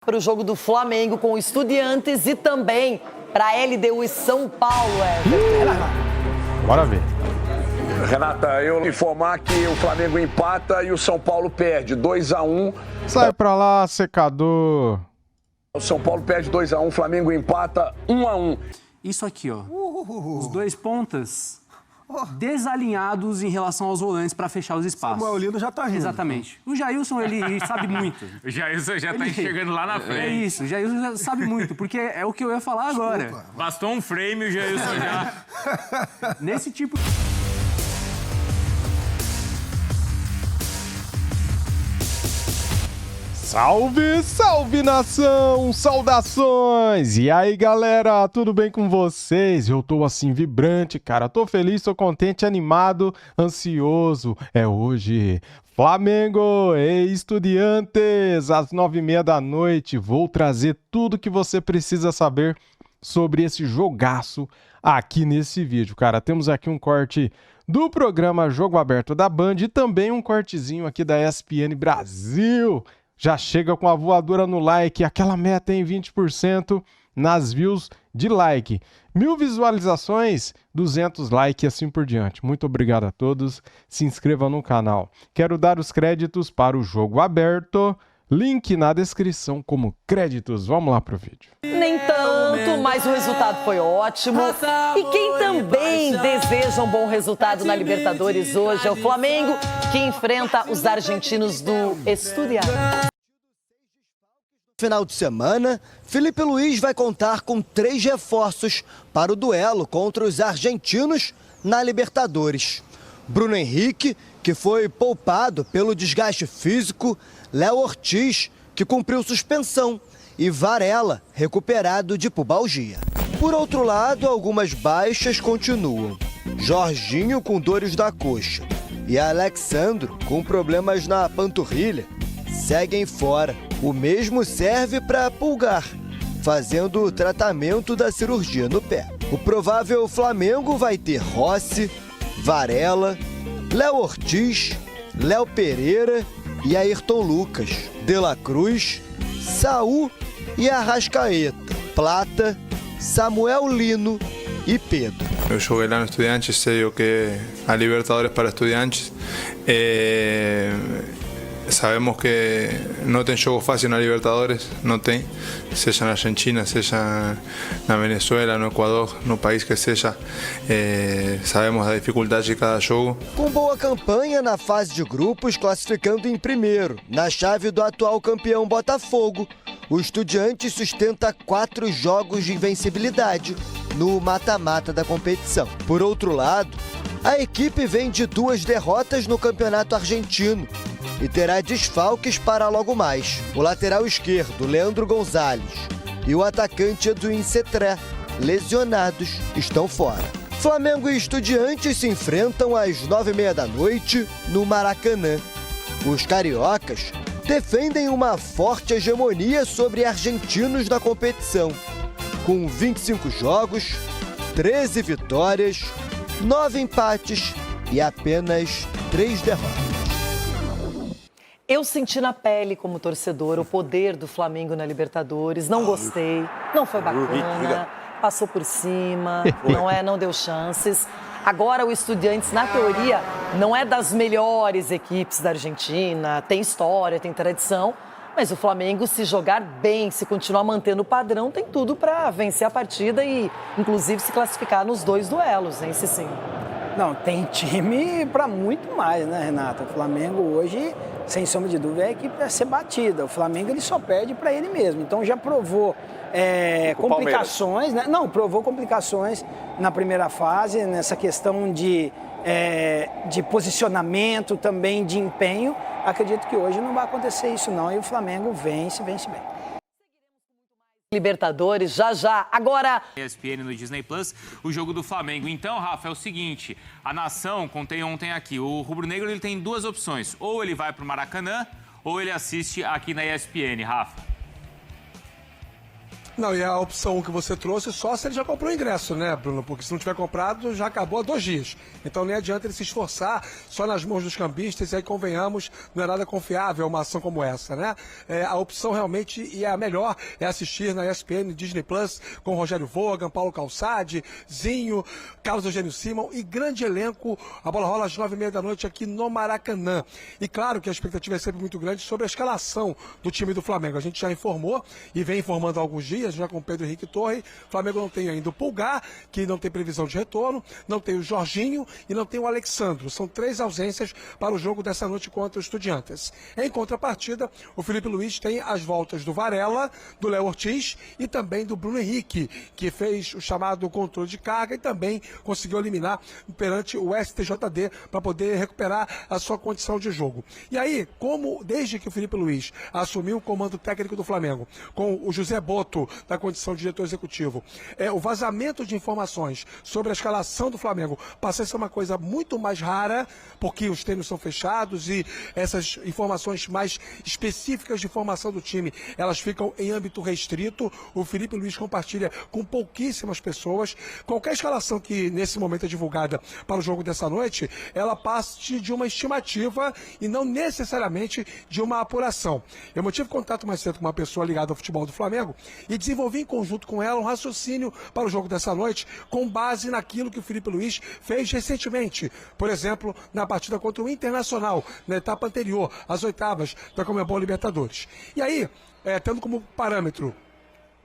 Para o jogo do Flamengo com o Estudiantes e também para a LDU e São Paulo, Bora ver. Renata, eu informar que o Flamengo empata e o São Paulo perde 2-1. Sai pra lá, secador. O São Paulo perde 2-1, o Flamengo empata 1-1. Isso aqui, ó. Os dois pontas desalinhados em relação aos volantes para fechar os espaços. Samuel Lino já tá rindo. Exatamente. O Jailson, ele sabe muito. O Jailson já tá enxergando lá na frente. É isso, o Jailson já sabe muito, porque é o que eu ia falar agora. Desculpa. Bastou um frame, o Jailson já... Nesse tipo... Salve, salve nação! Saudações! E aí galera, tudo bem com vocês? Eu tô assim vibrante, cara. Tô feliz, tô contente, animado, ansioso. É hoje. Flamengo e Estudiantes, às 9h30 da noite. Vou trazer tudo que você precisa saber sobre esse jogaço aqui nesse vídeo. Cara, temos aqui um corte do programa Jogo Aberto da Band e também um cortezinho aqui da ESPN Brasil. Já chega com a voadora no like, aquela meta em 20% nas views de like. 1000 visualizações, 200 likes e assim por diante. Muito obrigado a todos. Se inscreva no canal. Quero dar os créditos para o Jogo Aberto. Link na descrição como créditos. Vamos lá pro vídeo. Nem tanto, mas o resultado foi ótimo. E quem também deseja um bom resultado na Libertadores hoje é o Flamengo, que enfrenta os argentinos do Estudiantes. Final de semana, Felipe Luiz vai contar com 3 reforços para o duelo contra os argentinos na Libertadores. Bruno Henrique, que foi poupado pelo desgaste físico, Léo Ortiz, que cumpriu suspensão, e Varela, recuperado de pubalgia. Por outro lado, algumas baixas continuam. Jorginho com dores da coxa e Alexandro com problemas na panturrilha seguem fora. O mesmo serve para Pulgar, fazendo o tratamento da cirurgia no pé. O provável Flamengo vai ter Rossi, Varela, Léo Ortiz, Léo Pereira e Ayrton Lucas, De La Cruz, Saúl e Arrascaeta, Plata, Samuel Lino e Pedro. Eu joguei lá no Estudiantes, sei o que a Libertadores para Estudiantes. Sabemos que no tem jogo fácil na Libertadores, no tem, seja na Argentina, seja na Venezuela, no Equador, no país que seja, sabemos da dificuldade de cada jogo. Com boa campanha na fase de grupos, classificando em primeiro, na chave do atual campeão Botafogo, o Estudiantes sustenta 4 jogos de invencibilidade no mata-mata da competição. Por outro lado, a equipe vem de 2 derrotas no Campeonato Argentino e terá desfalques para logo mais. O lateral esquerdo, Leandro Gonzalez, e o atacante Edwin Cetré, lesionados, estão fora. Flamengo e Estudiantes se enfrentam às 9h30 da noite no Maracanã. Os cariocas defendem uma forte hegemonia sobre argentinos na competição, com 25 jogos, 13 vitórias, 9 empates e apenas 3 derrotas. Eu senti na pele, como torcedor, o poder do Flamengo na Libertadores. Não gostei, não foi bacana, passou por cima, não deu chances. Agora o Estudiantes, na teoria, não é das melhores equipes da Argentina, tem história, tem tradição, mas o Flamengo, se jogar bem, se continuar mantendo o padrão, tem tudo para vencer a partida e, inclusive, se classificar nos 2 duelos, hein, Cicinho? Não, tem time para muito mais, né, Renata? O Flamengo hoje, sem sombra de dúvida, é a equipe a ser batida. O Flamengo ele só perde para ele mesmo. Então já provou complicações, né? Não, provou complicações na primeira fase, nessa questão de posicionamento, também de empenho. Acredito que hoje não vai acontecer isso não, e o Flamengo vence bem. Libertadores, já. Agora... ESPN no Disney Plus, o jogo do Flamengo. Então, Rafa, é o seguinte, a Nação, contei ontem aqui, o rubro-negro ele tem 2 opções, ou ele vai para o Maracanã, ou ele assiste aqui na ESPN, Rafa. Não, e a opção que você trouxe só se ele já comprou o ingresso, né, Bruno? Porque se não tiver comprado, já acabou há 2 dias. Então nem adianta ele se esforçar só nas mãos dos cambistas, e aí convenhamos, não é nada confiável uma ação como essa, né? A opção realmente, e a melhor, é assistir na ESPN, Disney Plus, com Rogério Vogan, Paulo Calçade, Zinho, Carlos Eugênio Simão e grande elenco. A bola rola às 9h30 da noite aqui no Maracanã. E claro que a expectativa é sempre muito grande sobre a escalação do time do Flamengo. A gente já informou e vem informando há alguns dias, já com o Pedro Henrique Torre. O Flamengo não tem ainda o Pulgar, que não tem previsão de retorno, não tem o Jorginho e não tem o Alexandro. São 3 ausências para o jogo dessa noite contra os Estudiantes. Em contrapartida, o Felipe Luiz tem as voltas do Varela, do Léo Ortiz e também do Bruno Henrique, que fez o chamado controle de carga e também conseguiu eliminar perante o STJD para poder recuperar a sua condição de jogo. E aí, como desde que o Felipe Luiz assumiu o comando técnico do Flamengo, com o José Boto da condição de diretor executivo, o vazamento de informações sobre a escalação do Flamengo passa a ser uma coisa muito mais rara, porque os treinos são fechados e essas informações mais específicas de formação do time, elas ficam em âmbito restrito. O Felipe Luiz compartilha com pouquíssimas pessoas. Qualquer escalação que nesse momento é divulgada para o jogo dessa noite, ela parte de uma estimativa e não necessariamente de uma apuração. Eu mantive contato mais cedo com uma pessoa ligada ao futebol do Flamengo e desenvolvi em conjunto com ela um raciocínio para o jogo dessa noite com base naquilo que o Felipe Luiz fez recentemente. Por exemplo, na partida contra o Internacional, na etapa anterior, às 8ª da Conmebol Libertadores. E aí, tendo como parâmetro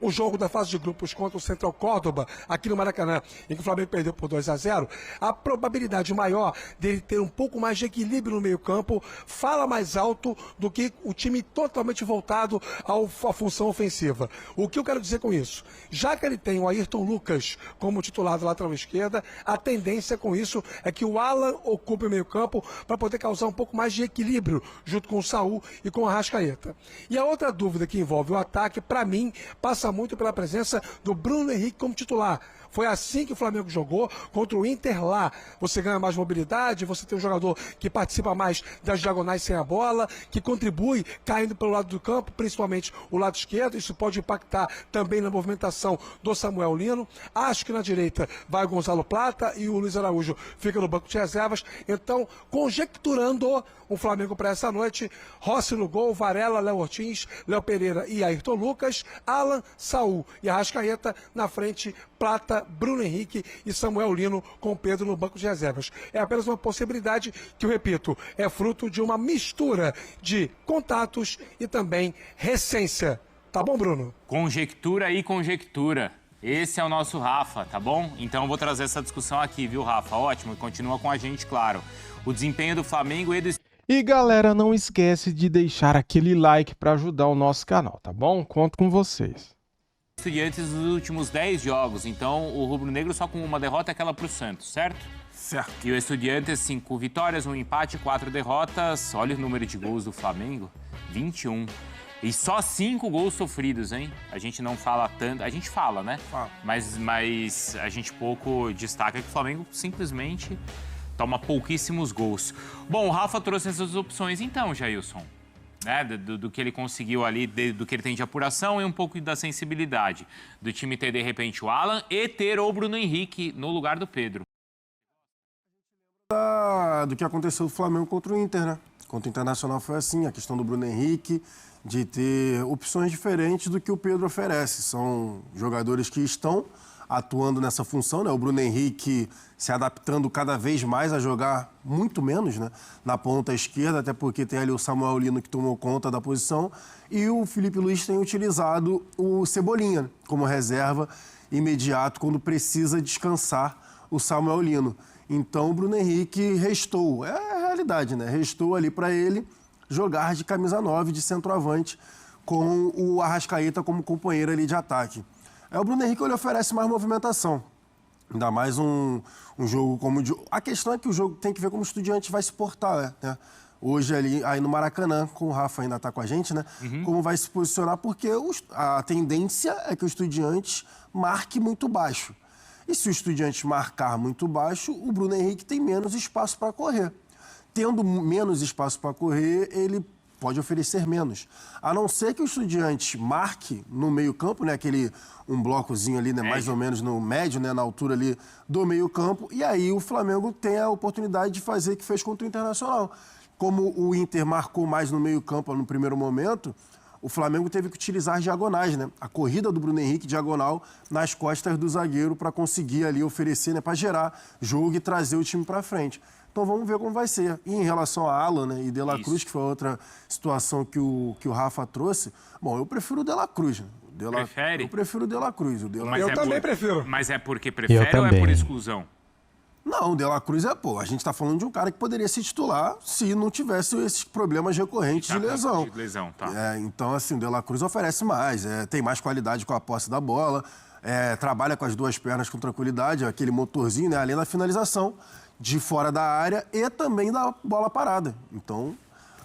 o jogo da fase de grupos contra o Central Córdoba, aqui no Maracanã, em que o Flamengo perdeu por 2-0, a probabilidade maior dele ter um pouco mais de equilíbrio no meio-campo fala mais alto do que o time totalmente voltado à função ofensiva. O que eu quero dizer com isso? Já que ele tem o Ayrton Lucas como titular da lateral esquerda, a tendência com isso é que o Alan ocupe o meio-campo para poder causar um pouco mais de equilíbrio junto com o Saúl e com a Arrascaeta. E a outra dúvida que envolve o ataque, para mim, passa muito pela presença do Bruno Henrique como titular. Foi assim que o Flamengo jogou contra o Inter lá. Você ganha mais mobilidade, você tem um jogador que participa mais das diagonais sem a bola, que contribui caindo pelo lado do campo, principalmente o lado esquerdo. Isso pode impactar também na movimentação do Samuel Lino. Acho que na direita vai o Gonzalo Plata e o Luiz Araújo fica no banco de reservas. Então, conjecturando o Flamengo para essa noite, Rossi no gol, Varela, Léo Ortiz, Léo Pereira e Ayrton Lucas, Alan, Saúl e Arrascaeta na frente, Plata, Bruno Henrique e Samuel Lino com Pedro no banco de reservas. É apenas uma possibilidade que, eu repito, é fruto de uma mistura de contatos e também recência. Tá bom, Bruno? Conjectura e conjectura. Esse é o nosso Rafa, tá bom? Então eu vou trazer essa discussão aqui, viu, Rafa? Ótimo, e continua com a gente, claro. O desempenho do Flamengo e do... E galera, não esquece de deixar aquele like para ajudar o nosso canal, tá bom? Conto com vocês. Estudiantes nos últimos 10 jogos, então o rubro-negro só com uma derrota é aquela pro Santos, certo? Certo. E o Estudiantes 5 vitórias, 1 empate, 4 derrotas. Olha o número de gols do Flamengo, 21. E só 5 gols sofridos, hein? A gente não fala tanto, a gente fala, né? Fala. Mas a gente pouco destaca que o Flamengo simplesmente toma pouquíssimos gols. Bom, o Rafa trouxe essas opções então, Jailson. Né, do que ele conseguiu ali, do que ele tem de apuração e um pouco da sensibilidade. Do time ter, de repente, o Alan e ter o Bruno Henrique no lugar do Pedro. Do que aconteceu do Flamengo contra o Inter, né? Contra o Internacional foi assim, a questão do Bruno Henrique, de ter opções diferentes do que o Pedro oferece. São jogadores que estão atuando nessa função, né? O Bruno Henrique se adaptando cada vez mais a jogar muito menos, né? Na ponta esquerda, até porque tem ali o Samuel Lino que tomou conta da posição e o Felipe Luiz tem utilizado o Cebolinha como reserva imediato quando precisa descansar o Samuel Lino. Então o Bruno Henrique restou, é a realidade, né? Restou ali para ele jogar de camisa 9, de centroavante, com o Arrascaeta como companheiro ali de ataque. O Bruno Henrique ele oferece mais movimentação. Ainda mais um jogo como... A questão é que o jogo tem que ver como o Estudiantes vai se portar, né? Hoje ali aí no Maracanã, com o Rafa ainda está com a gente, né? Como vai se posicionar, porque a tendência é que o Estudiantes marque muito baixo. E se o Estudiantes marcar muito baixo, o Bruno Henrique tem menos espaço para correr. Tendo menos espaço para correr, ele pode oferecer menos. A não ser que o Estudiantes marque no meio-campo, né, um blocozinho ali, né, mais ou menos no médio, né, na altura ali do meio-campo, e aí o Flamengo tem a oportunidade de fazer o que fez contra o Internacional. Como o Inter marcou mais no meio-campo no primeiro momento, o Flamengo teve que utilizar as diagonais, né? A corrida do Bruno Henrique diagonal nas costas do zagueiro para conseguir ali oferecer, né, para gerar jogo e trazer o time para frente. Então vamos ver como vai ser. E em relação a Alan, né, e De La Cruz, que foi outra situação que o Rafa trouxe, bom, eu prefiro o De La Cruz. Né? Prefere? Eu prefiro o De La Cruz. Eu também prefiro. Mas é porque prefere ou é por exclusão? Não, o De La Cruz a gente está falando de um cara que poderia se titular se não tivesse esses problemas recorrentes de lesão. De lesão, tá. Então, assim, o De La Cruz oferece mais, tem mais qualidade com a posse da bola, trabalha com as duas pernas com tranquilidade, aquele motorzinho, né, além da finalização de fora da área e também da bola parada. Então,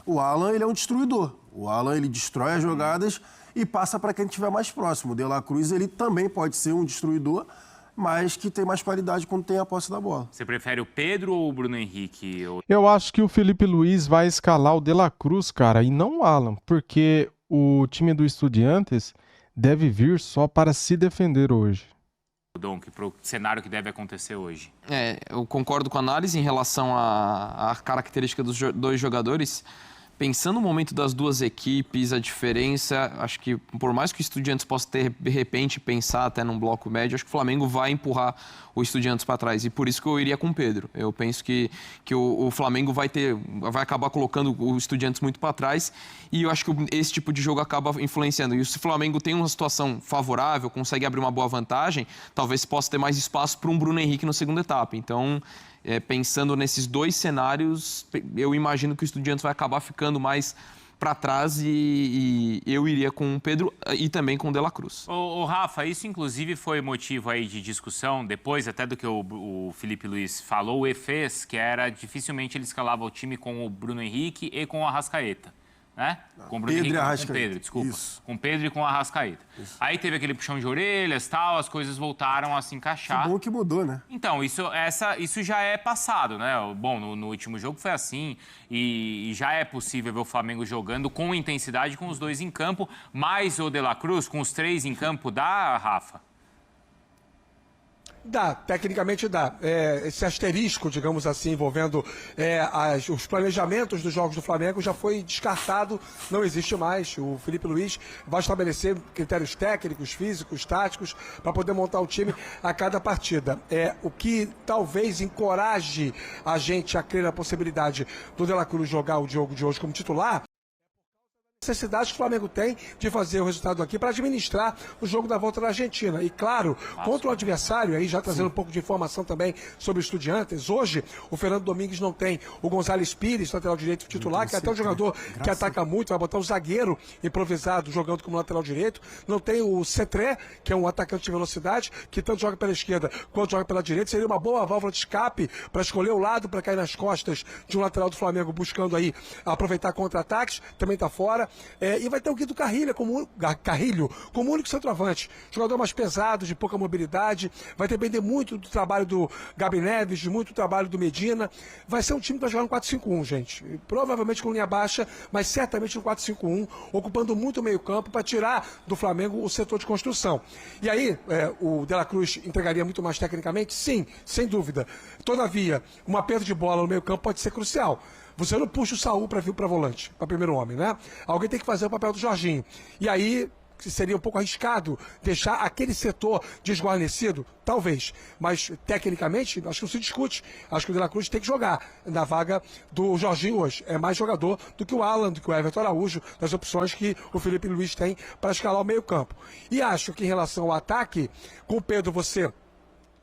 o Alan, ele é um destruidor. O Alan, ele destrói as jogadas e passa para quem estiver mais próximo. O De La Cruz, ele também pode ser um destruidor, mas que tem mais qualidade quando tem a posse da bola. Você prefere o Pedro ou o Bruno Henrique? Eu acho que o Felipe Luiz vai escalar o De La Cruz, cara, e não o Alan, porque o time do Estudiantes deve vir só para se defender hoje. Donk, para o cenário que deve acontecer hoje. Eu concordo com a análise em relação à característica dos dois jogadores. Pensando no momento das duas equipes, a diferença, acho que por mais que o Estudiantes possa ter, de repente, pensar até num bloco médio, acho que o Flamengo vai empurrar o Estudiantes para trás. E por isso que eu iria com o Pedro. Eu penso que o Flamengo vai acabar colocando o Estudiantes muito para trás e eu acho que esse tipo de jogo acaba influenciando. E se o Flamengo tem uma situação favorável, consegue abrir uma boa vantagem, talvez possa ter mais espaço para um Bruno Henrique na segunda etapa. Então, pensando nesses dois cenários, eu imagino que o Estudiantes vai acabar ficando mais para trás e eu iria com o Pedro e também com o De La Cruz. Ô Rafa, isso inclusive foi motivo aí de discussão, depois até do que o Felipe Luiz falou e fez, que era dificilmente ele escalava o time com o Bruno Henrique e com o Arrascaeta. Né? Com o Bruno Henrique, com Pedro, desculpa. Isso. Com o Pedro e com o Arrascaeta. Isso. Aí teve aquele puxão de orelhas, tal, as coisas voltaram a se encaixar. Que bom que mudou, né? Então, isso já é passado, né? Bom, no último jogo foi assim e já é possível ver o Flamengo jogando com intensidade com os dois em campo, mais o De La Cruz com os três em campo, dá, Rafa? Dá, tecnicamente dá. Esse asterisco, digamos assim, envolvendo os planejamentos dos jogos do Flamengo já foi descartado, não existe mais. O Felipe Luiz vai estabelecer critérios técnicos, físicos, táticos, para poder montar o time a cada partida. O que talvez encoraje a gente a crer na possibilidade do De La Cruz jogar o jogo de hoje como titular, necessidade que o Flamengo tem de fazer o resultado aqui para administrar o jogo da volta da Argentina. E claro, contra o adversário, aí já trazendo um pouco de informação também sobre os Estudiantes, hoje o Fernando Domingues não tem o Gonzalez Pires, lateral direito titular, que é até um jogador que ataca muito, vai botar o zagueiro improvisado jogando como lateral direito, não tem o Cetré, que é um atacante de velocidade, que tanto joga pela esquerda quanto joga pela direita, seria uma boa válvula de escape para escolher o lado para cair nas costas de um lateral do Flamengo buscando aí aproveitar contra-ataques, também está fora. E vai ter o Guido Carrilho como único centroavante. Jogador mais pesado, de pouca mobilidade. Vai depender muito do trabalho do Gabi Neves, de muito trabalho do Medina. Vai ser um time que vai jogar no 4-5-1, gente. Provavelmente com linha baixa, mas certamente no 4-5-1, ocupando muito o meio-campo para tirar do Flamengo o setor de construção. E aí, o De La Cruz entregaria muito mais tecnicamente? Sim, sem dúvida. Todavia, uma perda de bola no meio-campo pode ser crucial. Você não puxa o Saúl para vir para volante, para primeiro homem, né? Alguém tem que fazer o papel do Jorginho. E aí seria um pouco arriscado deixar aquele setor desguarnecido? Talvez. Mas, tecnicamente, acho que não se discute. Acho que o De La Cruz tem que jogar na vaga do Jorginho hoje. É mais jogador do que o Alan, do que o Everton Araújo, das opções que o Felipe Luiz tem para escalar o meio-campo. E acho que em relação ao ataque, com o Pedro você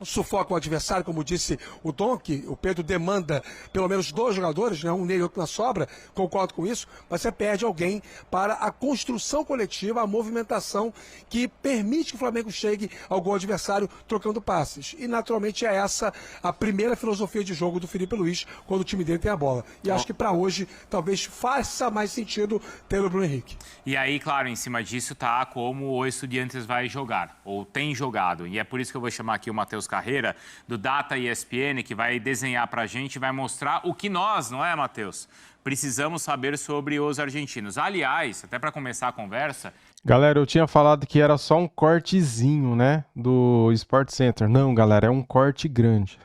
sufoca o adversário, como disse o Donk. O Pedro demanda pelo menos dois jogadores, né? Um nele e outro na sobra, concordo com isso, mas você perde alguém para a construção coletiva, a movimentação que permite que o Flamengo chegue ao gol adversário trocando passes. E naturalmente é essa a primeira filosofia de jogo do Felipe Luiz quando o time dele tem a bola. E acho que para hoje talvez faça mais sentido ter o Bruno Henrique. E aí, claro, em cima disso tá como o Estudiantes vai jogar, ou tem jogado. E é por isso que eu vou chamar aqui o Matheus Carreira, do Data ESPN, que vai desenhar para a gente e vai mostrar o que nós, não é, Matheus? Precisamos saber sobre os argentinos. Aliás, até para começar a conversa... Galera, eu tinha falado que era só um cortezinho, né, do Sport Center. Não, galera, é um corte grande.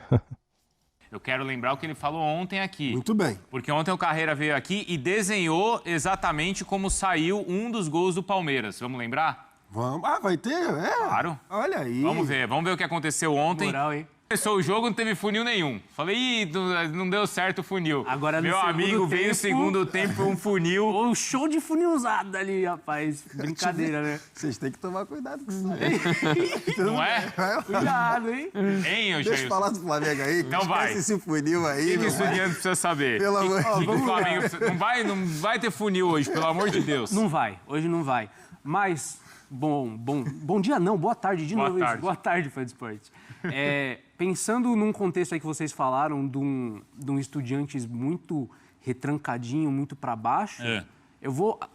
Eu quero lembrar o que ele falou ontem aqui. Muito bem. Porque ontem o Carreira veio aqui e desenhou exatamente como saiu um dos gols do Palmeiras. Vamos lembrar? Vamos. Ah, vai ter? É? Claro. Olha aí. Vamos ver o que aconteceu ontem. Moral, hein? Começou o jogo, não teve funil nenhum. Falei, ih, não deu certo o funil. Agora, no meu amigo veio o segundo tempo, um funil. Um show de funilzada ali, rapaz. Brincadeira, né? Vocês têm que tomar cuidado com isso aí. Não é? Cuidado, hein? Hein, Deixa eu falar do Flamengo aí. Então vai. Esse funil aí. O que o estudiante precisa saber? Pelo amor de Deus. O Flamengo não vai ter funil hoje, pelo amor de Deus. Não vai, hoje não vai. Mas, bom dia não, boa tarde de novo. Tarde. Boa tarde, Fã de Esporte. Pensando num contexto aí que vocês falaram de um Estudiantes muito retrancadinho, muito para baixo,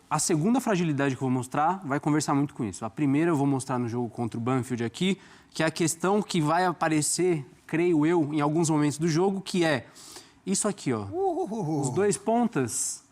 a segunda fragilidade que eu vou mostrar vai conversar muito com isso. A primeira eu vou mostrar no jogo contra o Banfield aqui, que é a questão que vai aparecer, creio eu, em alguns momentos do jogo, que é isso aqui, ó. Os dois pontas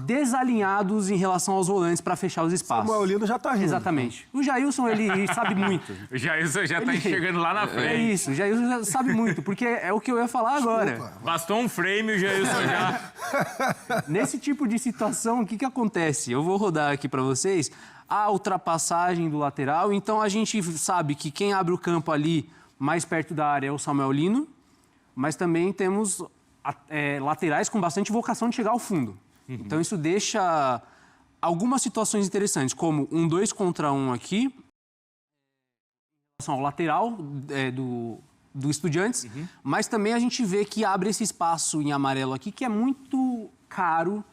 desalinhados em relação aos volantes para fechar os espaços. O Maulino já tá rindo. Exatamente. O Jailson, ele sabe muito. O Jailson já tá enxergando lá na frente. É isso, o Jailson já sabe muito, porque é o que eu ia falar agora. Desculpa. Bastou um frame, o Jailson já... Nesse tipo de situação, o que acontece? Eu vou rodar aqui para vocês a ultrapassagem do lateral. Então, a gente sabe que quem abre o campo ali mais perto da área é o Samuel Lino, mas também temos laterais com bastante vocação de chegar ao fundo. Então, isso deixa algumas situações interessantes, como um 2 contra 1 aqui, em relação ao lateral do Estudiantes, mas também a gente vê que abre esse espaço em amarelo aqui, que é muito caro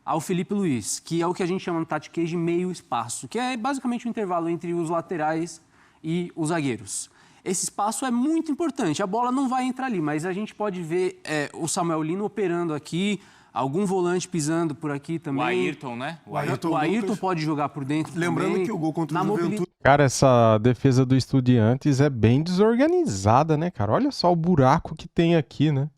ao Felipe Luiz, que é o que a gente chama no tactiquês de meio espaço, que é basicamente o intervalo entre os laterais e os zagueiros. Esse espaço é muito importante, a bola não vai entrar ali, mas a gente pode ver o Samuel Lino operando aqui, algum volante pisando por aqui também. O Ayrton, né? O Ayrton pode jogar por dentro. Lembrando também. que o gol contra o Juventude... Cara, essa defesa do Estudiantes é bem desorganizada, né, cara? Olha só o buraco que tem aqui, né?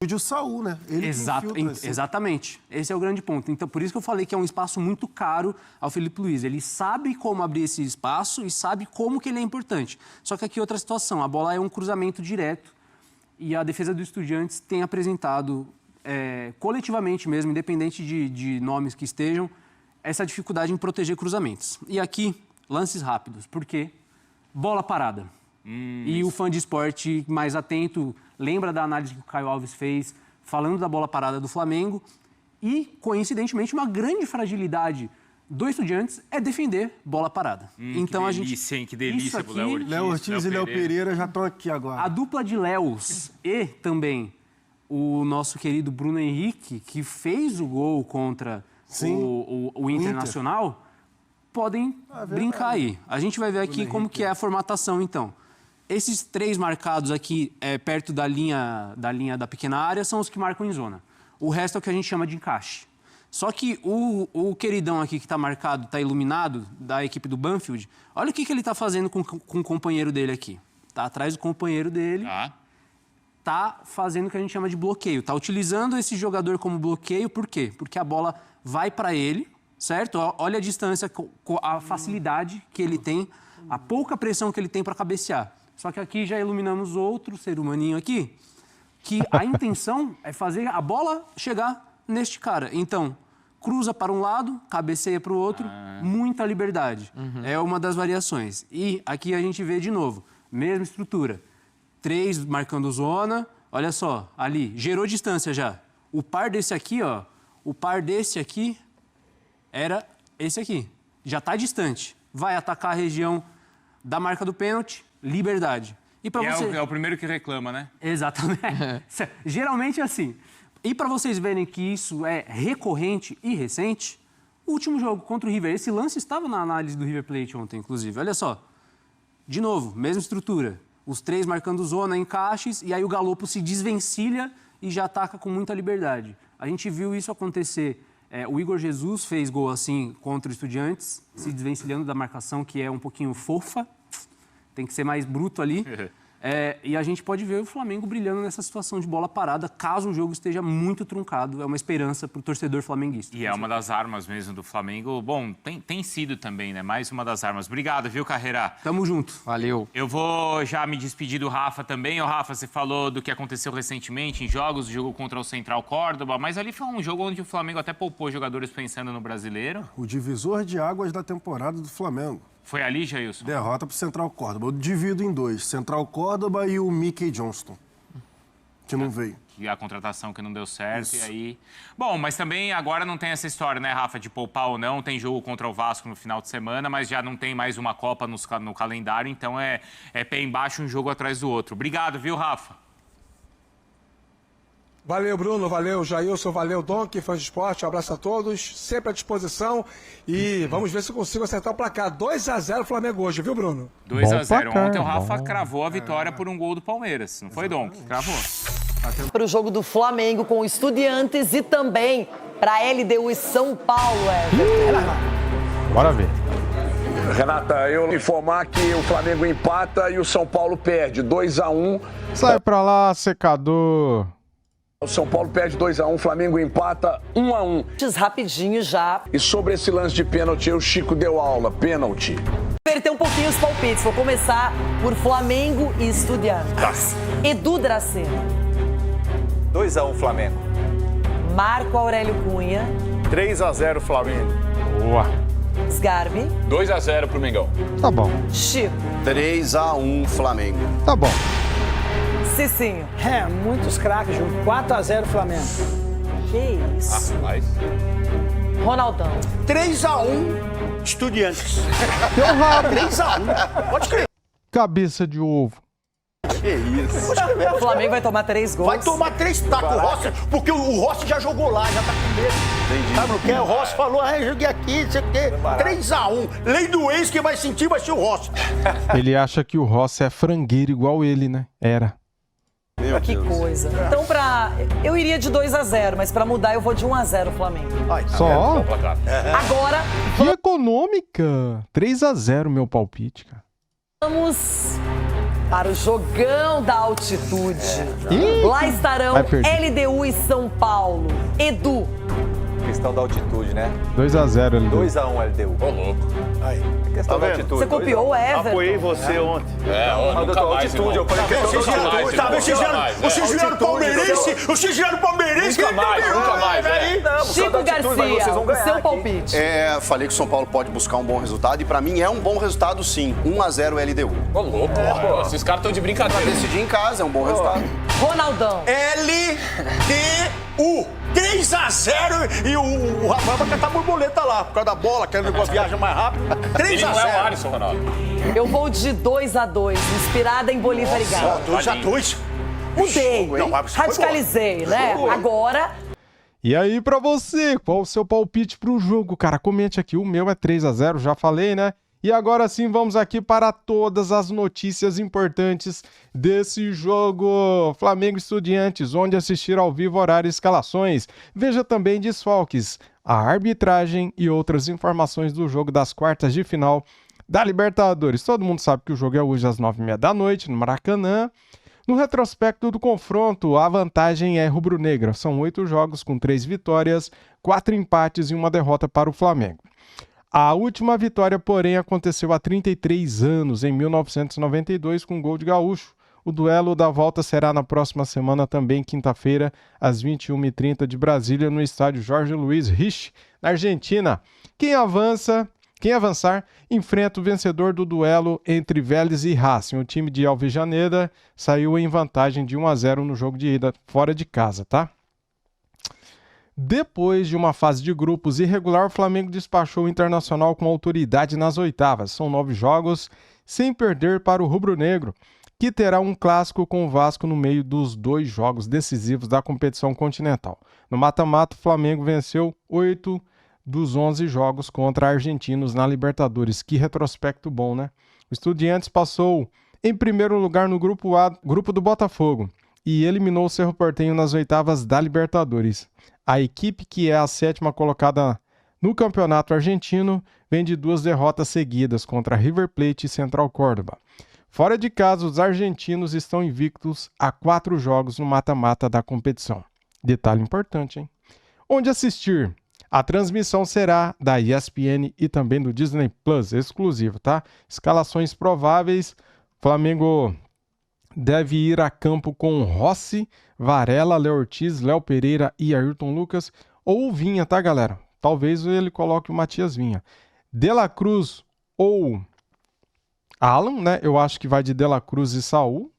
O Saul, né? Ele Exatamente. Esse é o grande ponto. Então, por isso que eu falei que é um espaço muito caro ao Felipe Luiz. Ele sabe como abrir esse espaço e sabe como que ele é importante. Só que aqui outra situação. A bola é um cruzamento direto e a defesa do Estudiantes tem apresentado... coletivamente mesmo, independente de nomes que estejam, essa dificuldade em proteger cruzamentos. E aqui, lances rápidos. Por quê? Bola parada. E o fã de esporte mais atento lembra da análise que o Caio Alves fez, falando da bola parada do Flamengo. E, coincidentemente, uma grande fragilidade do Estudiantes é defender bola parada. Então, que delícia, hein? Que delícia pro Léo Ortiz. Léo Ortiz e Léo Pereira já estão aqui agora. A dupla de Léos e também... o nosso querido Bruno Henrique, que fez o gol contra o Internacional, podem brincar aí. A gente vai ver aqui como que é a formatação, então. Esses 3 marcados aqui perto da linha da pequena área são os que marcam em zona. O resto é o que a gente chama de encaixe. Só que o queridão aqui que está marcado, está iluminado, da equipe do Banfield, olha o que ele está fazendo com o companheiro dele aqui. Está atrás do companheiro dele. Está fazendo o que a gente chama de bloqueio. Está utilizando esse jogador como bloqueio, por quê? Porque a bola vai para ele, certo? Olha a distância, a facilidade que ele tem, a pouca pressão que ele tem para cabecear. Só que aqui já iluminamos outro ser humaninho aqui, que a intenção é fazer a bola chegar neste cara. Então, cruza para um lado, cabeceia para o outro, muita liberdade. É uma das variações. E aqui a gente vê de novo, mesma estrutura. 3 marcando zona, olha só, ali, gerou distância já. O par desse aqui, ó, o par desse aqui era esse aqui. Já está distante. Vai atacar a região da marca do pênalti, liberdade. E para você... é o primeiro que reclama, né? Exatamente. Geralmente é assim. E para vocês verem que isso é recorrente e recente, o último jogo contra o River, esse lance estava na análise do River Plate ontem, inclusive. Olha só. De novo, mesma estrutura. Os 3 marcando zona, encaixes, e aí o Galopo se desvencilha e já ataca com muita liberdade. A gente viu isso acontecer. O Igor Jesus fez gol assim contra o Estudiantes, se desvencilhando da marcação, que é um pouquinho fofa. Tem que ser mais bruto ali. E a gente pode ver o Flamengo brilhando nessa situação de bola parada, caso o jogo esteja muito truncado. É uma esperança para o torcedor flamenguista. E é uma das armas mesmo do Flamengo. Bom, tem sido também, né? Mais uma das armas. Obrigado, viu, Carreira? Tamo junto. Valeu. Eu vou já me despedir do Rafa também. Ô, Rafa, você falou do que aconteceu recentemente em jogos, o jogo contra o Central Córdoba, mas ali foi um jogo onde o Flamengo até poupou jogadores pensando no brasileiro. O divisor de águas da temporada do Flamengo. Foi ali, Jailson? Derrota para o Central Córdoba. Eu divido em dois. Central Córdoba e o Mickey Johnston, que não veio. E a contratação que não deu certo, Isso. e aí... Bom, mas também agora não tem essa história, né, Rafa, de poupar ou não. Tem jogo contra o Vasco no final de semana, mas já não tem mais uma Copa no calendário, então é pé embaixo, um jogo atrás do outro. Obrigado, viu, Rafa? Valeu, Bruno, valeu, Jailson, valeu, Donk, fãs de esporte, um abraço a todos, sempre à disposição e vamos ver se eu consigo acertar o placar. 2-0 Flamengo hoje, viu, Bruno? 2-0. Ontem o Rafa cravou a vitória por um gol do Palmeiras, não foi, Donk? Cravou. Para o jogo do Flamengo com Estudiantes e também para a LDU e São Paulo, Bora ver. Renata, eu informar que o Flamengo empata e o São Paulo perde 2-1. Sai pra lá, secador. O São Paulo perde 2-1, o Flamengo empata 1-1. Rapidinho já. E sobre esse lance de pênalti, o Chico deu aula, pênalti. Inverter um pouquinho os palpites. Vou começar por Flamengo e Estudiantes. Edu Dracena. 2-1 Flamengo. Marco Aurélio Cunha. 3-0 Flamengo. Boa. Sgarbi. 2-0 pro Mengão. Tá bom. Chico. 3-1 Flamengo. Tá bom. Cicinho. Muitos craques juntos. 4-0 Flamengo. Que isso. Mas... Ronaldão. 3-1 Estudiantes. Deu rabo. 3-1. Pode crer. Cabeça de ovo. Que isso. O Flamengo vai tomar 3 gols. Vai tomar 3 tacos o Rossi, porque o Rossi já jogou lá, já tá com medo. Entendi. Sabe o que? O Rossi falou, eu joguei aqui, não sei o quê. 3-1. Lei do ex, quem vai sentir vai ser o Rossi. Ele acha que o Rossi é frangueiro igual ele, né? Era. Meu Que Deus. coisa. Então, eu iria de 2-0, mas pra mudar eu vou de 1-0 Flamengo. Ai, tá Só? vendo? Agora, Que econômica. 3-0 meu palpite, cara. vamos para o jogão da altitude. Ih, Lá estarão vai perder. LDU e São Paulo. Edu. Questão da altitude, né? 2-0 ele deu. 2-1 LDU. Ô, louco. Aí. Questão da altitude. Você copiou o Everton? Apoiei você ontem. nunca mais, altitude, eu falei questão da altitude. Vocês viraram palmeirense, vocês viraram palmeirense. Nunca mais, Chico Garcia, o seu palpite. Falei que o São Paulo pode buscar um bom resultado e pra mim é um bom resultado sim. 1-0 LDU. Ô, louco, esses caras estão de Pra brincadeira. decidir em casa é um bom resultado. Ronaldão. LDU. 3-0 e o Rafael vai cantar borboleta lá, por causa da bola, aquele negócio viaja mais rápido. 3-0. Alisson, Ronaldo. Eu vou de 2-2, inspirada em Bolívar e Galo. 2-2. Mudei, Não, mas foi radicalizei, né? Agora, E aí, pra você, qual o seu palpite pro jogo, cara? Comente aqui, o meu é 3-0, já falei, né? E agora sim, vamos aqui para todas as notícias importantes desse jogo. Flamengo Estudiantes, onde assistir ao vivo, horário e escalações. Veja também desfalques, a arbitragem e outras informações do jogo das quartas de final da Libertadores. Todo mundo sabe que o jogo é hoje às 9h30 da noite, no Maracanã. No retrospecto do confronto, a vantagem é rubro-negra. São 8 jogos com 3 vitórias, 4 empates e 1 derrota para o Flamengo. A última vitória, porém, aconteceu há 33 anos, em 1992, com gol de Gaúcho. O duelo da volta será na próxima semana, também quinta-feira, às 21h30 de Brasília, no estádio Jorge Luiz Rich, na Argentina. Quem avançar, enfrenta o vencedor do duelo entre Vélez e Racing. O time de Alvejaneda saiu em vantagem de 1-0 no jogo de ida, fora de casa, tá? Depois de uma fase de grupos irregular, o Flamengo despachou o Internacional com autoridade nas oitavas. São 9 jogos, sem perder para o rubro-negro, que terá um clássico com o Vasco no meio dos 2 jogos decisivos da competição continental. No mata-mata, o Flamengo venceu 8 dos 11 jogos contra argentinos na Libertadores. Que retrospecto bom, né? O Estudiantes passou em primeiro lugar no grupo A, grupo do Botafogo, e eliminou o Cerro Porteño nas oitavas da Libertadores. A equipe, que é a 7ª colocada no campeonato argentino, vem de 2 derrotas seguidas contra River Plate e Central Córdoba. Fora de casa, os argentinos estão invictos a 4 jogos no mata-mata da competição. Detalhe importante, hein? Onde assistir? A transmissão será da ESPN e também do Disney Plus, exclusivo, tá? Escalações prováveis, Flamengo deve ir a campo com Rossi, Varela, Léo Ortiz, Léo Pereira e Ayrton Lucas, ou Vinha, tá, galera? Talvez ele coloque o Matias Vinha. De La Cruz ou Alan, né? Eu acho que vai de La Cruz e Saul.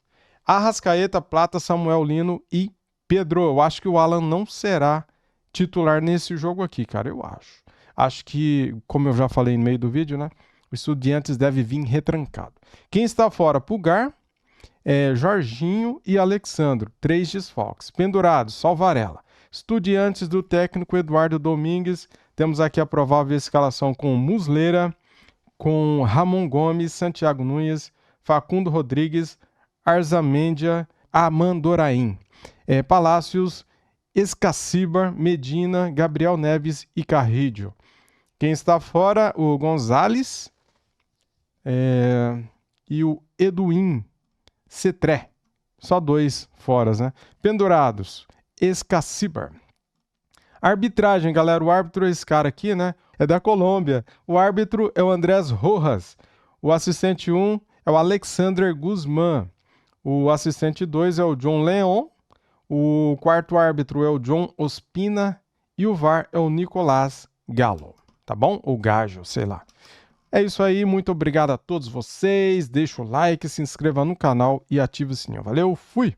Arrascaeta, Plata, Samuel Lino e Pedro. Eu acho que o Alan não será titular nesse jogo aqui, cara, eu acho. Acho que, como eu já falei no meio do vídeo, né? O Estudiantes deve vir retrancado. Quem está fora? Pulgar, Jorginho e Alexandro. 3 desfalques. Pendurados, só Varela. Estudiantes do técnico Eduardo Domingues. Temos aqui a provável escalação com Muslera, com Ramon Gomes, Santiago Nunes, Facundo Rodrigues, Arzamendia, Amandoraim. Palácios, Escaciba, Medina, Gabriel Neves e Carrillo. Quem está fora? O Gonzalez e o Eduim Cetré. Só 2 foras, né? Pendurados, Escaciba. Arbitragem, galera. O árbitro é esse cara aqui, né? É da Colômbia. O árbitro é o Andrés Rojas. O assistente 1 é o Alexander Guzmán. O assistente 2 é o John Leon. O quarto árbitro é o John Ospina e o VAR é o Nicolás Galo, tá bom? Ou Gajo, sei lá. É isso aí, muito obrigado a todos vocês. Deixa o like, se inscreva no canal e ative o sininho. Valeu, fui!